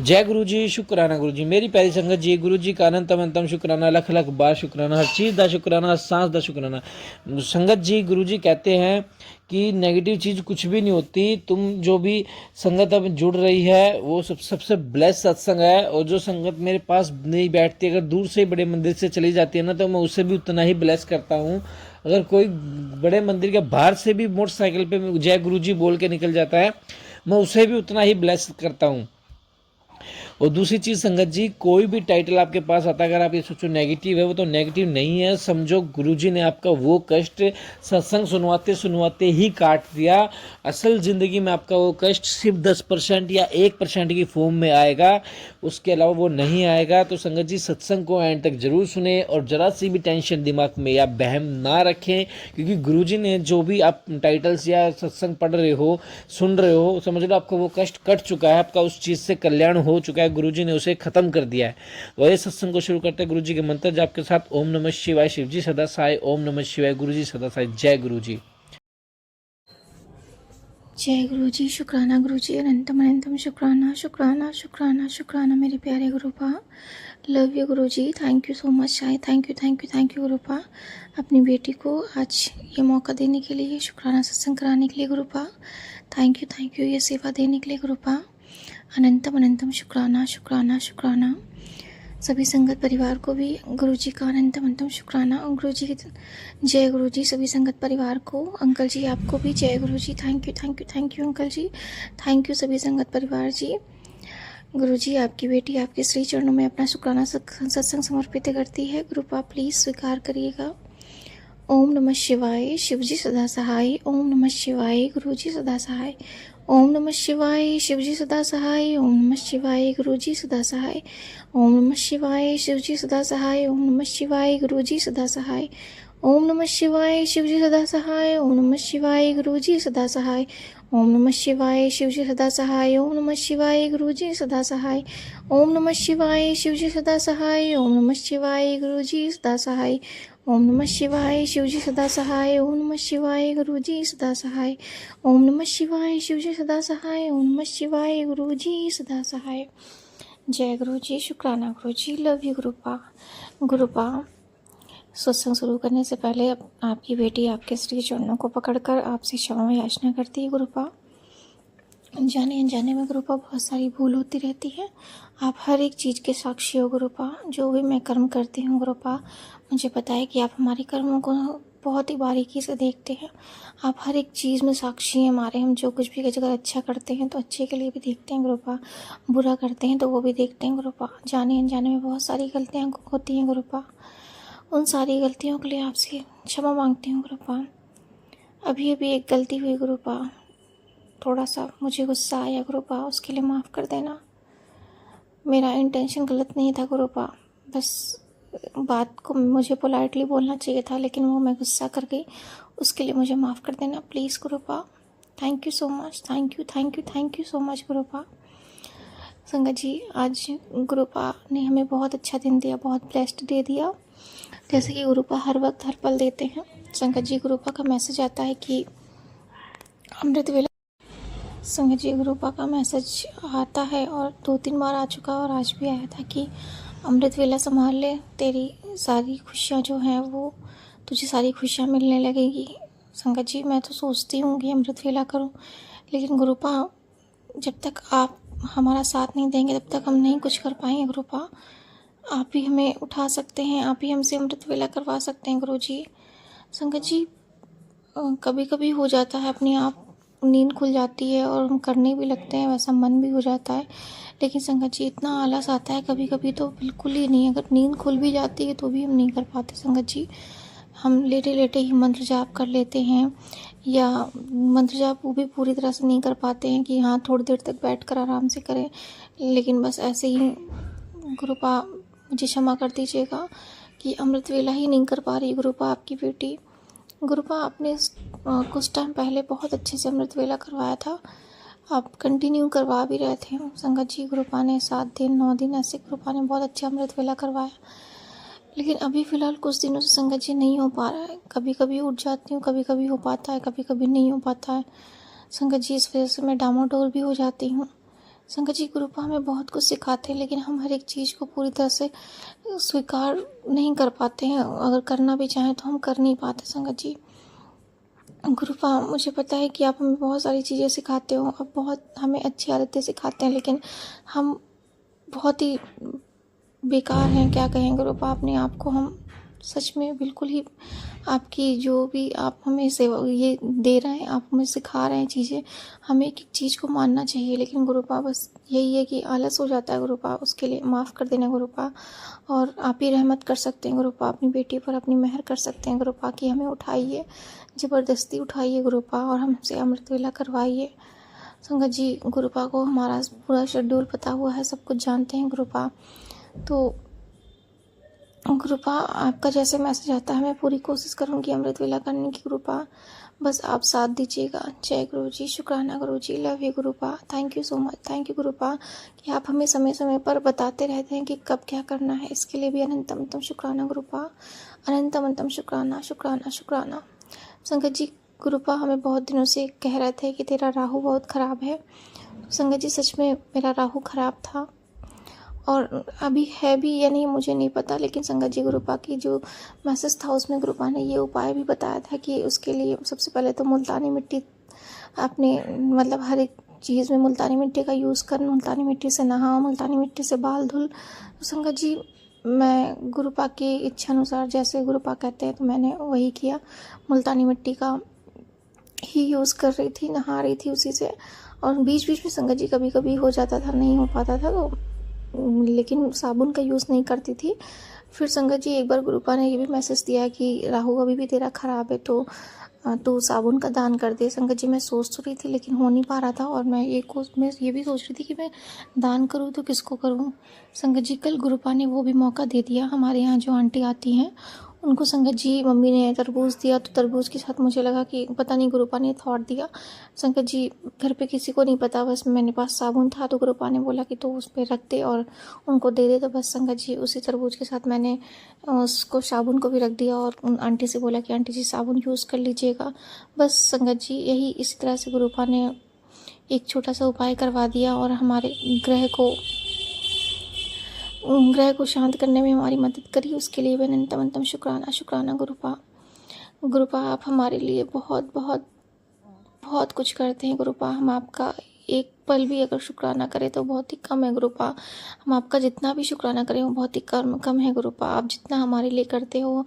जय गुरु जी, शुक्राना गुरु जी। मेरी प्यारी संगत जी, गुरु जी का अनंतम अनंतम शुक्राना, लख लख बार शुक्राना, हर चीज़ का शुक्राना, हर सांस का शुक्राना। संगत जी, गुरु जी कहते हैं कि नेगेटिव चीज़ कुछ भी नहीं होती। तुम जो भी संगत अब जुड़ रही है वो सबसे ब्लेस सत्संग है। और जो संगत मेरे पास नहीं बैठती, अगर दूर से बड़े मंदिर से चली जाती है ना, तो मैं उससे भी उतना ही ब्लेस करता हूँ। अगर कोई बड़े मंदिर के बाहर से भी मोटरसाइकिल पे जय गुरु जी बोल के निकल जाता है, मैं उसे भी उतना ही ब्लेस करता हूँ। और दूसरी चीज़ संगत जी, कोई भी टाइटल आपके पास आता है, अगर आप ये सोचो नेगेटिव है, वो तो नेगेटिव नहीं है। समझो गुरुजी ने आपका वो कष्ट सत्संग सुनवाते सुनवाते ही काट दिया। असल ज़िंदगी में आपका वो कष्ट सिर्फ 10% या 1% की फॉर्म में आएगा, उसके अलावा वो नहीं आएगा। तो संगत जी, सत्संग को एंड तक जरूर सुने और जरा सी भी टेंशन दिमाग में या बहम ना रखें, क्योंकि गुरुजी ने जो भी आप टाइटल्स या सत्संग पढ़ रहे हो, सुन रहे हो, समझ लो आपका वो कष्ट कट चुका है, आपका उस चीज़ से कल्याण हो चुका है, गुरुजी ने उसे खत्म कर दिया है। वही सत्संग को शुरू करते हैं गुरुजी के मंत्र जाप के साथ। ओम नमः शिवाय, शिवजी सदा सहाय। ओम नमः शिवाय, गुरुजी सदा सहाय। जय गुरुजी। जय गुरु जी, शुक्राना गुरु जी, अनंतम अनंतम शुक्राना शुक्राना शुक्राना शुक्राना मेरे प्यारे गुरुपा। लव यू गुरु जी, thank you so much Sai, thank you thank you thank you गुरुपा। अपनी बेटी को आज ये मौका देने के लिए, शुक्राना सत्संग कराने के लिए गुरुपा, थैंक यू ये सेवा देने के लिए गुरुपा। अनंतम अनंतम शुक्राना शुक्राना शुक्राना। सभी संगत परिवार को भी गुरु जी का अनंतम अनंतम शुक्राना। और गुरु जी की जय गुरु जी। सभी संगत परिवार को, अंकल जी आपको भी जय गुरु जी। Thank you thank you thank you uncle जी, थैंक यू सभी संगत परिवार जी। गुरु जी, आपकी बेटी आपके श्री चरणों में अपना शुक्राना सत्संग समर्पित करती है। गुरुपा प्लीज़ स्वीकार करिएगा। ओम नमः शिवाय, शिवजी सदा सहाय। ओम नमः शिवाय, गुरुजी सदा सहाय। ओम नमः शिवाय, शिवजी सदा सहाय। ओम नमः शिवाय, गुरुजी सदा सहाय। ओम नमः शिवाय, शिवजी सदा सहाय। ओम नमः शिवाय, गुरुजी सदा सहाय। ओम नमः शिवाय, शिवजी सदा सहाय। ओम नमः शिवाय, गुरुजी सदा सहाय। ओम नमः शिवाय, शिवजी सदा सहाय। ओम नमः शिवाय, गुरुजी सदा सहाय। ओम नमः शिवाय, शिवजी सदा सहाय। ओम नमः शिवाय, गुरुजी सदा सहाय। ओम नमः शिवाय, शिवजी सदा सहाय। ओम नमः शिवाय, गुरुजी सदा सहाय। ओम नमः शिवाय, शिवजी सदा सहाय। ओम नमः शिवाय, गुरुजी सदा सहाय। जय गुरु जी, शुक्राना गुरु जी, लव यू गुरुपा। गुरुपा, सत्संग शुरू करने से पहले आपकी बेटी आपके श्री चरणों को पकड़कर आपसे क्षमा याचना करती है गुरुपा। अनजाने अनजाने में गुरुपा बहुत सारी भूल होती रहती है। आप हर एक चीज़ के साक्षी हो गुरुपा। जो भी मैं कर्म करती हूँ गुरुपा, मुझे पता है कि आप हमारे कर्मों को बहुत ही बारीकी से देखते हैं। आप हर एक चीज़ में साक्षी हैं हमारे। हम जो कुछ भी अगर अच्छा करते हैं तो अच्छे के लिए भी देखते हैं गुरुपा, बुरा करते हैं तो वो भी देखते हैं गुरुपा। जाने अनजाने में बहुत सारी गलतियाँ होती हैं गुरुपा। उन सारी गलतियों के लिए आपसे क्षमा मांगती हूँ गुरुपा। अभी अभी एक गलती हुई गुरुपा, थोड़ा सा मुझे गुस्सा आया गुरुपा, उसके लिए माफ़ कर देना। मेरा इंटेंशन गलत नहीं था गुरुपा, बस बात को मुझे पोलाइटली बोलना चाहिए था, लेकिन वो मैं गुस्सा कर गई। उसके लिए मुझे माफ़ कर देना प्लीज़ गुरुपा। Thank you so much, thank you thank you thank you so much गुरुपा। संगत जी, आज गुरुपा ने हमें बहुत अच्छा दिन दिया, बहुत ब्लेस्ड डे दिया, जैसे कि गुरुपा हर वक्त हर पल देते हैं। संगत जी, गुरुपा का मैसेज आता है कि अमृत वेला, संगत जी गुरुपा का मैसेज आता है और 2-3 बार आ चुका और आज भी आया था कि अमृत वेला संभाल ले, तेरी सारी खुशियाँ जो हैं वो, तुझे सारी खुशियाँ मिलने लगेगी। संगत जी, मैं तो सोचती हूँ कि अमृत वेला करूँ, लेकिन गुरुपा जब तक आप हमारा साथ नहीं देंगे तब तक हम नहीं कुछ कर पाएंगे गुरुपा। आप ही हमें उठा सकते हैं, आप ही हमसे अमृत वेला करवा सकते हैं गुरु जी। संगत जी, कभी कभी हो जाता है अपने आप, नींद खुल जाती है और हम करने भी लगते हैं, वैसा मन भी हो जाता है। लेकिन संगत जी, इतना आलस आता है कभी कभी तो बिल्कुल ही नहीं, अगर नींद खुल भी जाती है तो भी हम नहीं कर पाते संगत जी। हम लेटे लेटे ही मंत्र जाप कर लेते हैं, या मंत्र जाप वो भी पूरी तरह से नहीं कर पाते हैं कि हाँ थोड़ी देर तक बैठ कर आराम से करें, लेकिन बस ऐसे ही। गुरुपा मुझे क्षमा कर दीजिएगा कि अमृत वेला ही नहीं कर पा रही गुरुपा आपकी बेटी। गुरुपा, आपने कुछ टाइम पहले बहुत अच्छे से अमृत वेला करवाया था, आप कंटिन्यू करवा भी रहे थे संगत जी। गुरुपा ने 7 दिन 9 दिन ऐसे गुरुपा ने बहुत अच्छा अमृत वेला करवाया, लेकिन अभी फ़िलहाल कुछ दिनों से संगत जी नहीं हो पा रहा है। कभी कभी उठ जाती हूँ, कभी कभी हो पाता है, कभी कभी नहीं हो पाता है संगत जी। इस वजह से मैं डामाडोल भी हो जाती हूँ संगत जी, गुरुपा हमें बहुत कुछ सिखाते हैं, लेकिन हम हर एक चीज़ को पूरी तरह से स्वीकार नहीं कर पाते हैं। अगर करना भी चाहें तो हम कर नहीं पाते संगत जी। गुरुपा, मुझे पता है कि आप हमें बहुत सारी चीज़ें सिखाते हो, आप बहुत हमें अच्छी आदतें सिखाते हैं, लेकिन हम बहुत ही बेकार हैं, क्या कहें गुरुपा अपने आप को। हम सच में बिल्कुल ही आपकी जो भी आप हमें सेवा ये दे रहे हैं, आप हमें सिखा रहे हैं चीज़ें, हमें एक एक चीज़ को मानना चाहिए। लेकिन गुरुपा बस यही है कि आलस हो जाता है गुरुपा, उसके लिए माफ़ कर देना गुरुपा। और आप ही रहमत कर सकते हैं गुरुपा, अपनी बेटी पर अपनी मेहर कर सकते हैं गुरुपा कि हमें उठाइए, ज़बरदस्ती उठाइए गुरुपा और हमसे अमृत वेला करवाइए। संगत जी, गुरुपा को हमारा पूरा शेड्यूल पता हुआ है, सब कुछ जानते हैं गुरुपा। तो गुरुपा, आपका जैसे मैसेज आता है मैं पूरी कोशिश करूँगी अमृत वेला करने की गुरुपा, बस आप साथ दीजिएगा। जय गुरु जी, शुक्राना गुरु जी, लव यू गुरुपा, thank you so much, thank you गुरुपा कि आप हमें समय समय पर बताते रहते हैं कि कब क्या करना है। इसके लिए भी अनंतम शुक्राना गुरुपा, अनंतम शुक्राना शुक्राना शुक्राना। संगत जी, गुरुपा हमें बहुत दिनों से कह रहे थे कि तेरा राहु बहुत ख़राब है। संगत जी, सच में मेरा राहु ख़राब था और अभी है भी या नहीं मुझे नहीं पता, लेकिन संगत जी, गुरुपा की जो मैसेज था उसमें गुरुपा ने ये उपाय भी बताया था कि उसके लिए सबसे पहले तो मुल्तानी मिट्टी आपने मतलब हर एक चीज़ में मुल्तानी मिट्टी का यूज़ कर, मुल्तानी मिट्टी से नहा, मुल्तानी मिट्टी से बाल धुल। तो संगत जी, मैं गुरुपा की इच्छा अनुसार जैसे गुरुपा कहते हैं तो मैंने वही किया, मुल्तानी मिट्टी का ही यूज़ कर रही थी, नहा रही थी उसी से। और बीच बीच में संगत जी कभी कभी हो जाता था, नहीं हो पाता था तो लेकिन साबुन का यूज़ नहीं करती थी। फिर संगत जी एक बार गुरुपा ने ये भी मैसेज दिया कि राहु अभी भी तेरा ख़राब है तो तू साबुन का दान कर दे। संगत जी, मैं सोच तो रही थी लेकिन हो नहीं पा रहा था और मैं ये भी सोच रही थी कि मैं दान करूँ तो किसको करूँ। संगत जी, कल गुरुपा ने वो भी मौका दे दिया। हमारे यहाँ जो आंटी आती हैं उनको संगत जी मम्मी ने तरबूज दिया, तो तरबूज के साथ मुझे लगा कि पता नहीं गुरुपा ने थॉट दिया। संगत जी, घर पे किसी को नहीं पता, बस मेरे पास साबुन था तो गुरुपा ने बोला कि तो उस पर रख दे और उनको दे दे। तो बस संगत जी, उसी तरबूज के साथ मैंने उसको साबुन को भी रख दिया और उन आंटी से बोला कि आंटी जी साबुन यूज़ कर लीजिएगा। बस संगत जी, यही इसी तरह से गुरुपा ने एक छोटा सा उपाय करवा दिया और हमारे ग्रह को शांत करने में हमारी मदद करी। उसके लिए अनंतम शुक्राना शुक्राना गुरुपा। गुरुपा, आप हमारे लिए बहुत बहुत बहुत कुछ करते हैं गुरुपा। हम आपका एक पल भी अगर शुक्राना करें तो बहुत ही कम है गुरुपा। हम आपका जितना भी शुक्राना करें वो बहुत ही कम है गुरुपा। आप जितना हमारे लिए करते हो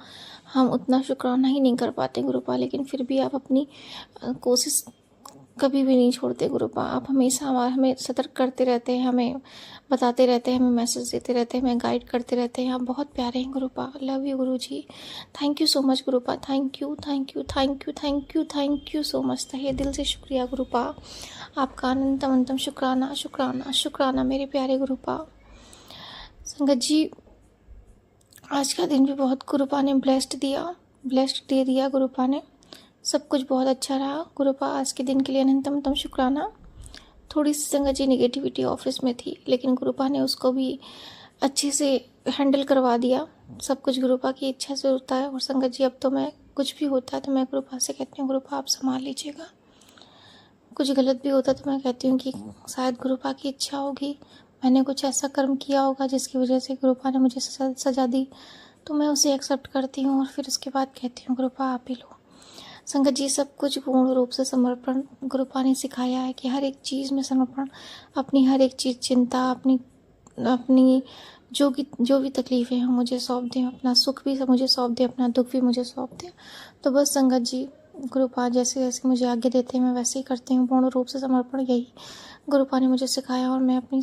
हम उतना शुक्राना ही नहीं कर पाते गुरुपा, लेकिन फिर भी आप अपनी कोशिश कभी भी नहीं छोड़ते गुरुपा। आप हमेशा हमें सतर्क करते रहते हैं, हमें बताते रहते हैं, हमें मैसेज देते रहते हैं, हमें गाइड करते रहते हैं। आप बहुत प्यारे हैं गुरुपा, लव यू गुरु जी, थैंक यू सो मच गुरुपा, thank you thank you thank you thank you thank you so much. तहे दिल से शुक्रिया गुरुपा, आपका अनंतम शुक्राना शुक्राना शुक्राना मेरे प्यारे गुरुपा। संगत जी, आज का दिन भी बहुत गुरुपा ने ब्लेस्ड दे दिया गुरुपा ने, सब कुछ बहुत अच्छा रहा गुरुपा। आज के दिन के लिए अनंतम शुक्राना। थोड़ी सी संगत जी नेगेटिविटी ऑफिस में थी, लेकिन गुरुपा ने उसको भी अच्छे से हैंडल करवा दिया। सब कुछ गुरुपा की इच्छा से होता है। और संगत जी, अब तो मैं कुछ भी होता है तो मैं गुरुपा से कहती हूँ गुरुपा आप संभाल लीजिएगा। कुछ गलत भी होता तो मैं कहती हूँ कि शायद गुरुपा की इच्छा होगी, मैंने कुछ ऐसा कर्म किया होगा जिसकी वजह से गुरुपा ने मुझे सजा दी, तो मैं उसे एक्सेप्ट करती हूँ और फिर उसके बाद कहती हूँ गुरुपा आप ही लो। संगत जी, सब कुछ पूर्ण रूप से समर्पण गुरुपा ने सिखाया है कि हर एक चीज़ में समर्पण, अपनी हर एक चीज़ चिंता, अपनी जो भी तकलीफ़ें हैं मुझे सौंप दें, अपना सुख भी मुझे सौंप दें, अपना दुख भी मुझे सौंप दें। तो बस संगत जी, गुरुपा जैसे जैसे मुझे आगे देते हैं मैं वैसे ही करती हूँ। पूर्ण रूप से समर्पण यही गुरुपा ने मुझे सिखाया। और मैं अपनी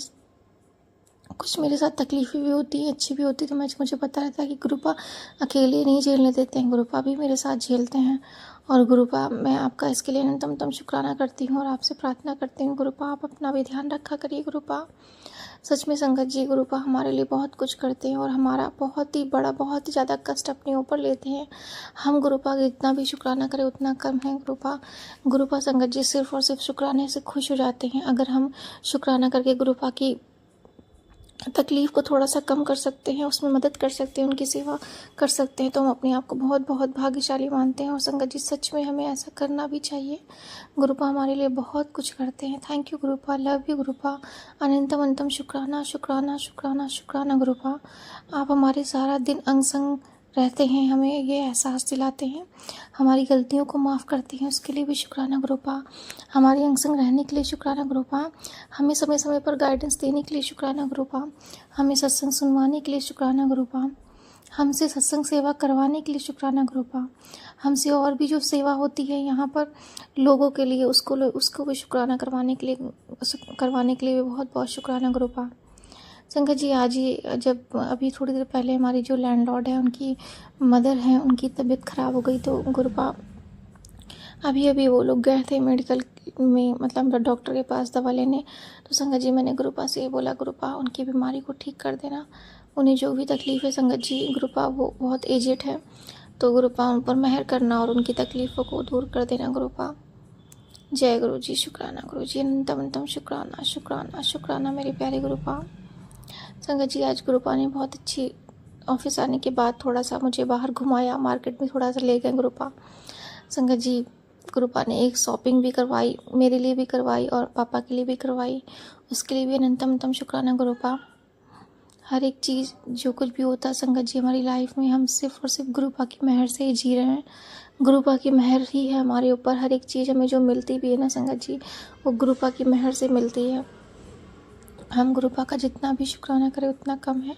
कुछ मेरे साथ तकलीफ़ें भी होती हैं, अच्छी भी होती है, तो मुझे पता रहता है कि गुरुपा अकेले नहीं झेलने देते हैं, गुरुपा भी मेरे साथ झेलते हैं। और गुरुपा, मैं आपका इसके लिए अनंतम शुक्राना करती हूँ और आपसे प्रार्थना करती हूँ गुरुपा आप अपना भी ध्यान रखा करिए गुरुपा। सच में संगत जी, गुरुपा हमारे लिए बहुत कुछ करते हैं और हमारा बहुत ही बड़ा, बहुत ही ज़्यादा कष्ट अपने ऊपर लेते हैं। हम गुरुपा का जितना भी शुक्राना करें उतना कम है गुरुपा संगत जी सिर्फ़ और सिर्फ शुक्राने से खुश हो जाते हैं। अगर हम शुक्राना करके गुरुपा की तकलीफ़ को थोड़ा सा कम कर सकते हैं, उसमें मदद कर सकते हैं, उनकी सेवा कर सकते हैं, तो हम अपने आप को बहुत बहुत भाग्यशाली मानते हैं। और संगत जी सच में हमें ऐसा करना भी चाहिए। गुरुपा हमारे लिए बहुत कुछ करते हैं। थैंक यू गुरुपा, लव यू गुरुपा, अनंतम अनंतम शुक्राना शुक्राना शुक्राना शुक्राना गुरुपा। आप हमारे सारा दिन अंग संग रहते हैं, हमें ये एहसास दिलाते हैं, हमारी गलतियों को माफ़ करते हैं, उसके लिए भी शुक्राना गुरुपा। हमारे अंग संग रहने के लिए शुक्राना गुरुपा। हमें समय समय पर गाइडेंस देने के लिए शुक्राना गुरुपा। हमें सत्संग सुनवाने के लिए शुक्राना गुरुपा। हमसे सत्संग सेवा करवाने के लिए शुक्राना गुरुपा। हमसे और भी जो सेवा होती है यहाँ पर लोगों के लिए, उसको भी शुक्राना करवाने के लिए भी बहुत बहुत शुक्राना गुरुपा। संगत जी आज ही जब अभी थोड़ी देर पहले हमारी जो लैंडलॉर्ड है उनकी मदर हैं, उनकी तबीयत ख़राब हो गई, तो गुरुपा अभी अभी वो लोग गए थे मेडिकल में, मतलब डॉक्टर के पास दवा लेने। तो संगत जी मैंने गुरुपा से ये बोला, गुरुपा उनकी बीमारी को ठीक कर देना, उन्हें जो भी तकलीफ़ है संगत जी, गुरुपा वो बहुत एजेड है, तो गुरुपा उन पर मेहर करना और उनकी तकलीफ़ों को दूर कर देना गुरुपा। जय गुरु जी, शुक्राना गुरु जी, अनंतम अनंतम शुक्राना शुक्राना शुक्राना मेरे प्यारे गुरुपा। संगत जी आज गुरुपा ने बहुत अच्छी, ऑफिस आने के बाद थोड़ा सा मुझे बाहर घुमाया, मार्केट में थोड़ा सा ले गए गुरुपा। संगत जी गुरुपा ने एक शॉपिंग भी करवाई, मेरे लिए भी करवाई और पापा के लिए भी करवाई, उसके लिए भी अनंतम अनंतम शुक्राना गुरुपा। हर एक चीज़ जो कुछ भी होता है संगत जी हमारी लाइफ में, हम सिर्फ और सिर्फ गुरुपा की मेहर से ही जी रहे हैं। गुरुपा की मेहर ही है हमारे ऊपर, हर एक चीज़ हमें जो मिलती भी है ना संगत जी, वो गुरुपा की मेहर से मिलती है। हम गुरुपा का जितना भी शुक्राना करें उतना कम है।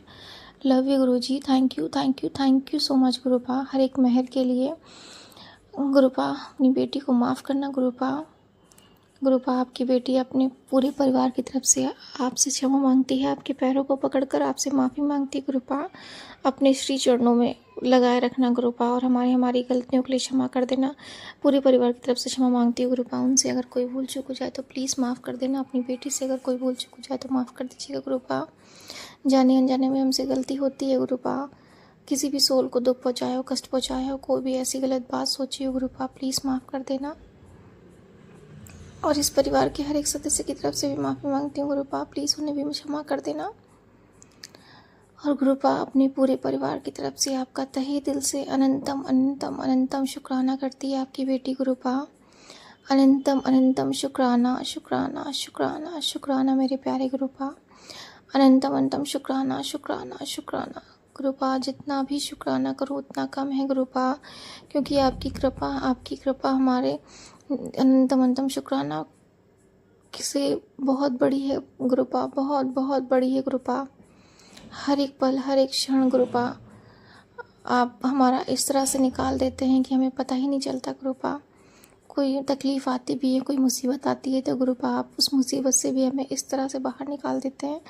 लव यू गुरु जी, thank you thank you thank you so much गुरुपा, हर एक मेहर के लिए। गुरुपा अपनी बेटी को माफ़ करना गुरुपा। गुरुपा आपकी बेटी अपने पूरे परिवार की तरफ से आपसे क्षमा मांगती है, आपके पैरों को पकड़कर आपसे माफ़ी मांगती है गुरुपा। अपने श्री चरणों में लगाए रखना गुरुपा, और हमारी गलतियों के लिए क्षमा कर देना। पूरे परिवार की तरफ से क्षमा मांगती है गुरुपा। उनसे अगर कोई भूल चूक हो जाए तो प्लीज़ माफ़ कर देना। अपनी बेटी से अगर कोई भूल चूक हो जाए तो माफ़ कर दीजिएगा गुरुपा। जाने अनजाने में हमसे गलती होती है गुरुपा, किसी भी सोल को दुख पहुँचाया हो, कष्ट पहुँचाया हो, कोई भी ऐसी गलत बात सोची हो गुरुपा, प्लीज़ माफ़ कर देना। और इस परिवार के हर एक सदस्य की तरफ से भी माफ़ी मांगती हूँ गुरुपा, प्लीज़ उन्हें भी क्षमा कर देना। और गुरुपा अपने पूरे परिवार की तरफ से आपका तहे दिल से अनंतम अनंतम अनंतम शुक्राना करती है आपकी बेटी गुरुपा। अनंतम अनंतम शुक्राना शुक्राना शुक्राना शुक्राना मेरे प्यारे गुरुपा। अनंतम अनंतम शुक्राना शुक्राना शुक्राना गुरुपा। जितना भी शुक्राना करो उतना कम है गुरुपा, क्योंकि आपकी कृपा हमारे अनंतम अनंतम शुक्राना से बहुत बड़ी है गुरुपा, बहुत बहुत बड़ी है गुरुपा। हर एक पल हर एक क्षण गुरुपा आप हमारा इस तरह से निकाल देते हैं कि हमें पता ही नहीं चलता गुरुपा। कोई तकलीफ़ आती भी है, कोई मुसीबत आती है तो गुरुपा आप उस मुसीबत से भी हमें इस तरह से बाहर निकाल देते हैं।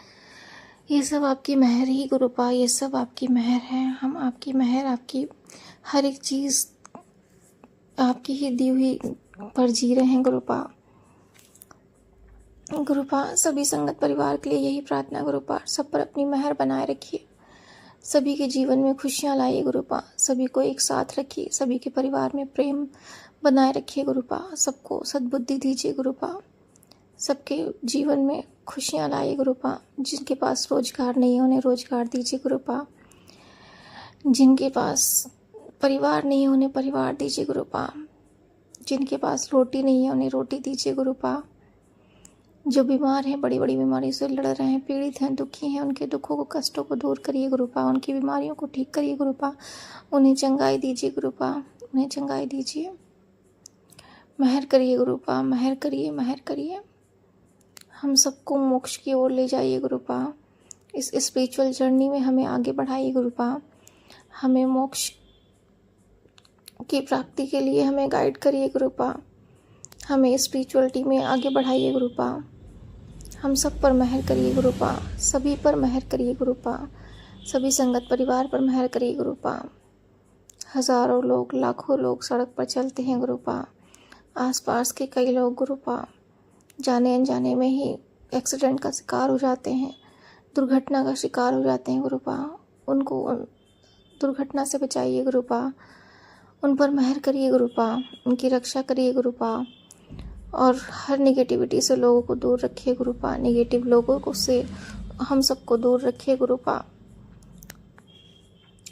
ये सब आपकी मेहर ही गुरुपा, ये सब आपकी मेहर है। हम आपकी मेहर, आपकी हर एक चीज़ आपकी ही दी हुई पर जी रहे हैं गुरुपा। गुरुपा सभी संगत परिवार के लिए यही प्रार्थना गुरुपा, सब पर अपनी मेहर बनाए रखिए, सभी के जीवन में खुशियाँ लाइए गुरुपा, सभी को एक साथ रखिए, सभी के परिवार में प्रेम बनाए रखिए गुरुपा, सबको सद्बुद्धि दीजिए गुरुपा, सबके जीवन में खुशियाँ लाइए गुरुपा। जिनके पास रोजगार नहीं है उन्हें रोजगार दीजिए गुरुपा, जिनके पास परिवार नहीं है उन्हें परिवार दीजिए गुरुपा, जिनके पास रोटी नहीं है उन्हें रोटी दीजिए गुरुपा। जो बीमार हैं, बड़ी बड़ी बीमारी से लड़ रहे हैं, पीड़ित हैं, दुखी हैं, उनके दुखों को, कष्टों को दूर करिए गुरुपा, उनकी बीमारियों को ठीक करिए गुरुपा, उन्हें चंगाई दीजिए गुरुपा, उन्हें चंगाई दीजिए। मेहर करिए गुरुपा, मेहर करिए, मेहर करिए। हम सबको मोक्ष की ओर ले जाइए गुरुपा, इस स्पिरिचुअल जर्नी में हमें आगे बढ़ाइए गुरुपा, हमें मोक्ष की प्राप्ति के लिए हमें गाइड करिए गुरुपा, हमें स्पिरिचुअलिटी में आगे बढ़ाइए गुरुपा। हम सब पर मेहर करिए गुरुपा, सभी पर मेहर करिए गुरुपा, सभी संगत परिवार पर मेहर करिए गुरुपा। हज़ारों लोग, लाखों लोग सड़क पर चलते हैं गुरुपा, आसपास के कई लोग गुरुपा जाने अनजाने में ही एक्सीडेंट का शिकार हो जाते हैं, दुर्घटना का शिकार हो जाते हैं गुरुपा। उनको दुर्घटना से बचाइए गुरुपा, उन पर मेहर करिए गुरुपा, उनकी रक्षा करिए गुरुपा, और हर नेगेटिविटी से लोगों को दूर रखिए गुरुपा। नेगेटिव लोगों को से हम सबको दूर रखिए गुरुपा,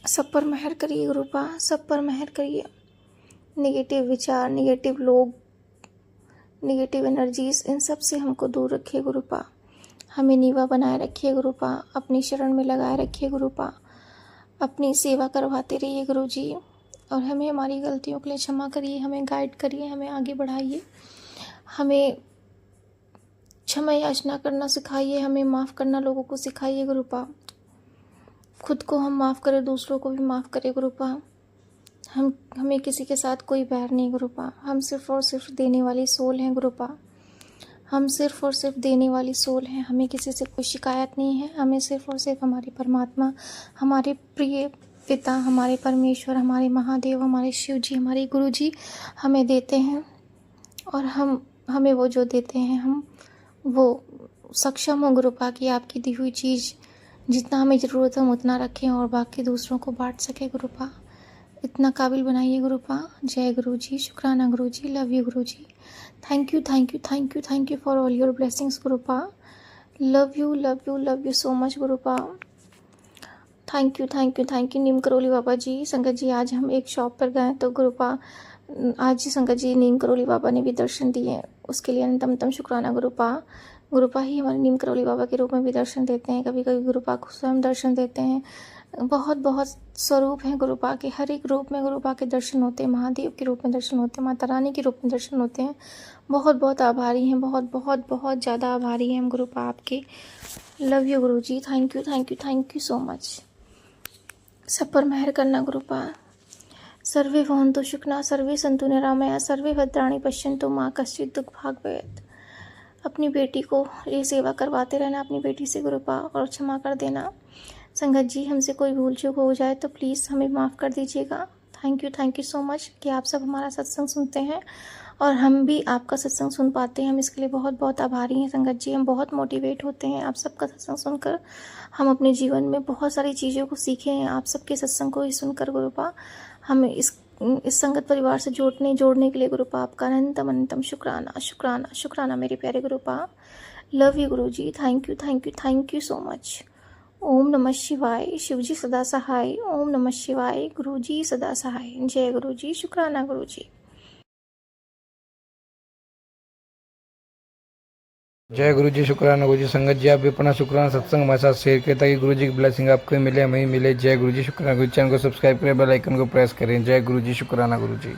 सब पर मेहर करिए गुरुपा, सब पर मेहर करिए। नेगेटिव विचार, नेगेटिव लोग, नेगेटिव एनर्जीज, इन सब से हमको दूर रखिए गुरुपा। हमें नीवा बनाए रखिए गुरुपा, अपनी शरण में लगाए रखिए गुरुपा, अपनी सेवा करवाते रहिए गुरुजी, और हमें हमारी गलतियों के लिए क्षमा करिए, हमें गाइड करिए, हमें आगे बढ़ाइए, हमें क्षमा याचना करना सिखाइए, हमें माफ़ करना लोगों को सिखाइए गुरुपा। खुद को हम माफ़ करें, दूसरों को भी माफ़ करें गुरुपा। हमें किसी के साथ कोई बैर नहीं गुरुपा, हम सिर्फ़ और सिर्फ देने वाली सोल हैं गुरुपा, हम सिर्फ़ और सिर्फ देने वाली सोल हैं। हमें किसी से कोई शिकायत नहीं है, हमें सिर्फ़ और सिर्फ हमारे परमात्मा, हमारे प्रिय पिता, हमारे परमेश्वर, हमारे महादेव, हमारे शिव जी, हमारे गुरु जी हमें देते हैं, और हमें वो जो देते हैं हम वो सक्षम हो गुरुपा कि आपकी दी हुई चीज़ जितना हमें ज़रूरत है हम उतना रखें और बाकी दूसरों को बांट सके गुरुपा। इतना काबिल बनाइए गुरुपा। जय गुरु जी, शुक्राना गुरु जी, लव यू गुरु जी, thank you thank you thank you thank you for all your blessings गुरुपा। Love you love you love you so much गुरुपा। Thank you thank you thank you Neem Karoli Baba ji. संगत जी आज हम एक शॉप पर गए तो गुरुपा आज ही संगत जी नीम करोली बाबा ने भी दर्शन दिए, उसके लिए अनंतम शुक्राना गुरुपा। गुरुपा ही हमारे नीम करोली बाबा के रूप में भी दर्शन देते हैं, कभी कभी गुरुपा को स्वयं दर्शन देते हैं। बहुत बहुत स्वरूप हैं गुरुपा के, हर एक रूप में गुरुपा के दर्शन होते हैं, महादेव के रूप में दर्शन होते हैं, माता रानी के रूप में दर्शन होते हैं। बहुत बहुत आभारी हैं, बहुत बहुत बहुत ज़्यादा आभारी हैं हम गुरुपा आपके। लव यू गुरु जी, thank you thank you thank you so much. सब पर मेहर करना गुरुपा। सर्वे भवन्तु सुखिनः, सर्वे सन्तु निरामया, सर्वे भद्राणि पश्यन्तु मा कश्चित् दुःख भाग् भवेत्। अपनी बेटी को ये सेवा करवाते रहना अपनी बेटी से गुरुपा, और क्षमा कर देना। संगत जी हमसे कोई भूल चूक हो जाए तो प्लीज़ हमें माफ़ कर दीजिएगा। थैंक यू सो मच कि आप सब हमारा सत्संग सुनते हैं और हम भी आपका सत्संग सुन पाते हैं, हम इसके लिए बहुत बहुत आभारी हैं संगत जी। हम बहुत मोटिवेट होते हैं आप सबका सत्संग सुनकर, हम अपने जीवन में बहुत सारी चीज़ों को सीखे हैं आप सबके सत्संग को ही सुनकर गुरुपा। हमें इस संगत परिवार से जोड़ने के लिए गुरुपा आपका अनंतम शुक्राना शुक्राना शुक्राना मेरे प्यारे गुरुपा। लव यू गुरु जी, थैंक यू सो मच। ओम नमः शिवाय, शिव जी सदा सहाय। ओम नमः शिवाय, गुरु जी सदा सहाय। जय गुरु जी, शुक्राना गुरु जी। जय गुरु जी, शुक्राना गुरु जी। संगत जी आप भी अपना शुक्राना सत्संग हमारे साथ शेयर करें ताकि गुरु जी की ब्लेसिंग आपको मिले, हमें मिले। जय गुरु जी, शुक्राना गुरु जी। चैनल को सब्सक्राइब करें, बेल आइकन को प्रेस करें। जय गुरु जी, शुक्राना गुरु जी।